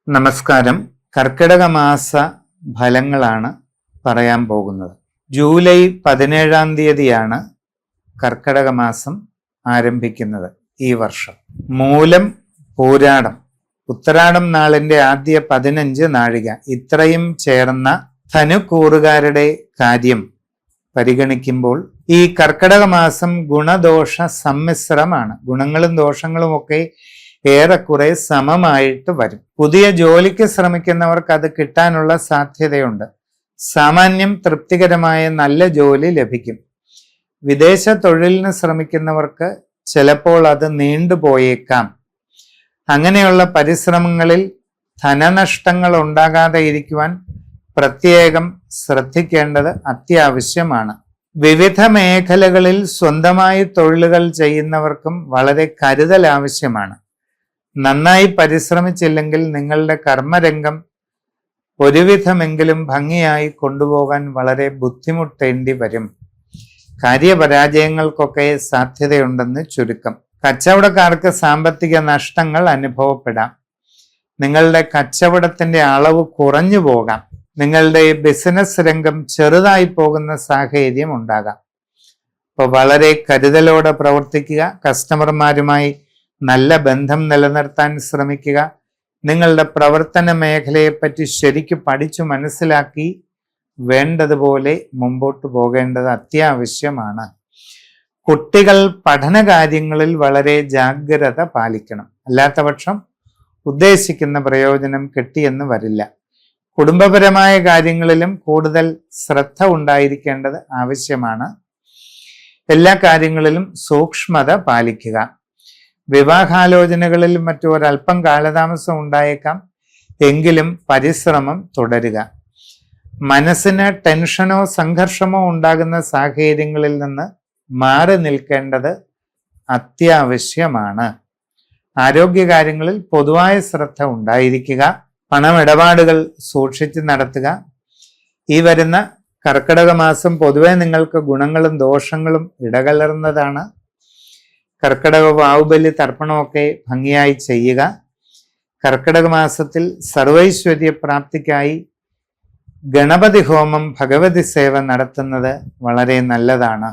നമസ്കാരം. കർക്കിടക മാസ ഫലങ്ങളാണ് പറയാൻ പോകുന്നത്. ജൂലൈ 17 തീയതിയാണ് കർക്കിടക മാസം ആരംഭിക്കുന്നത് ഈ വർഷം. മൂലം, പൂരാടം, ഉത്തരാടം നാളിന്റെ ആദ്യ 15 നാഴിക ഇത്രയും ചേർന്ന ധനുക്കൂറുകാരുടെ കാര്യം പരിഗണിക്കുമ്പോൾ ഈ കർക്കിടക മാസം ഗുണദോഷ സമ്മിശ്രമാണ്. ഗുണങ്ങളും ദോഷങ്ങളും ഒക്കെ ഏറെക്കുറെ സമമായിട്ട് വരും. പുതിയ ജോലിക്ക് ശ്രമിക്കുന്നവർക്ക് അത് കിട്ടാനുള്ള സാധ്യതയുണ്ട്. സാമാന്യം തൃപ്തികരമായ നല്ല ജോലി ലഭിക്കും. വിദേശ തൊഴിലിന് ശ്രമിക്കുന്നവർക്ക് ചിലപ്പോൾ അത് നീണ്ടുപോയേക്കാം. അങ്ങനെയുള്ള പരിശ്രമങ്ങളിൽ ധനനഷ്ടങ്ങൾ ഉണ്ടാകാതെ ഇരിക്കുവാൻ പ്രത്യേകം ശ്രദ്ധിക്കേണ്ടത് അത്യാവശ്യമാണ്. വിവിധ മേഖലകളിൽ സ്വന്തമായി തൊഴിലുകൾ ചെയ്യുന്നവർക്കും വളരെ കരുതൽ ആവശ്യമാണ്. നന്നായി പരിശ്രമിച്ചില്ലെങ്കിൽ നിങ്ങളുടെ കർമ്മരംഗം ഒരുവിധമെങ്കിലും ഭംഗിയായി കൊണ്ടുപോകാൻ വളരെ ബുദ്ധിമുട്ടേണ്ടി വരും. കാര്യപരാജയങ്ങൾക്കൊക്കെ സാധ്യതയുണ്ടെന്ന് ചുരുക്കം. കച്ചവടക്കാർക്ക് സാമ്പത്തിക നഷ്ടങ്ങൾ അനുഭവപ്പെടാം. നിങ്ങളുടെ കച്ചവടത്തിന്റെ അളവ് കുറഞ്ഞു പോകാം. നിങ്ങളുടെ ബിസിനസ് രംഗം ചെറുതായി പോകുന്ന സാഹചര്യം ഉണ്ടാകാം. അപ്പോൾ വളരെ കരുതലോടെ പ്രവർത്തിക്കുക. കസ്റ്റമർമാരുമായി നല്ല ബന്ധം നിലനിർത്താൻ ശ്രമിക്കുക. നിങ്ങളുടെ പ്രവർത്തന മേഖലയെപ്പറ്റി ശരിക്ക് പഠിച്ചു മനസ്സിലാക്കി വേണ്ടതുപോലെ മുമ്പോട്ട് പോകേണ്ടത് അത്യാവശ്യമാണ്. കുട്ടികൾ പഠനകാര്യങ്ങളിൽ വളരെ ജാഗ്രത പാലിക്കണം. അല്ലാത്ത പക്ഷം ഉദ്ദേശിക്കുന്ന പ്രയോജനം കിട്ടിയെന്ന് വരില്ല. കുടുംബപരമായ കാര്യങ്ങളിലും കൂടുതൽ ശ്രദ്ധ ഉണ്ടായിരിക്കേണ്ടത് ആവശ്യമാണ്. എല്ലാ കാര്യങ്ങളിലും സൂക്ഷ്മത പാലിക്കുക. വിവാഹാലോചനകളിൽ മറ്റു ഒരല്പം കാലതാമസം ഉണ്ടായേക്കാം. എങ്കിലും പരിശ്രമം തുടരുക. മനസ്സിന് ടെൻഷനോ സംഘർഷമോ ഉണ്ടാകുന്ന സാഹചര്യങ്ങളിൽ നിന്ന് മാറി നിൽക്കേണ്ടത് അത്യാവശ്യമാണ്. ആരോഗ്യകാര്യങ്ങളിൽ പൊതുവായ ശ്രദ്ധ ഉണ്ടായിരിക്കുക. പണമിടപാടുകൾ സൂക്ഷിച്ച് നടത്തുക. ഈ വരുന്ന കർക്കിടക മാസം പൊതുവെ നിങ്ങൾക്ക് ഗുണങ്ങളും ദോഷങ്ങളും ഇടകലർന്നതാണ്. കർക്കിടക വാവുബലി തർപ്പണമൊക്കെ ഭംഗിയായി ചെയ്യുക. കർക്കിടക മാസത്തിൽ സർവൈശ്വര്യ പ്രാപ്തിക്കായി ഗണപതി ഹോമം, ഭഗവതി സേവ നടത്തുന്നത് വളരെ നല്ലതാണ്.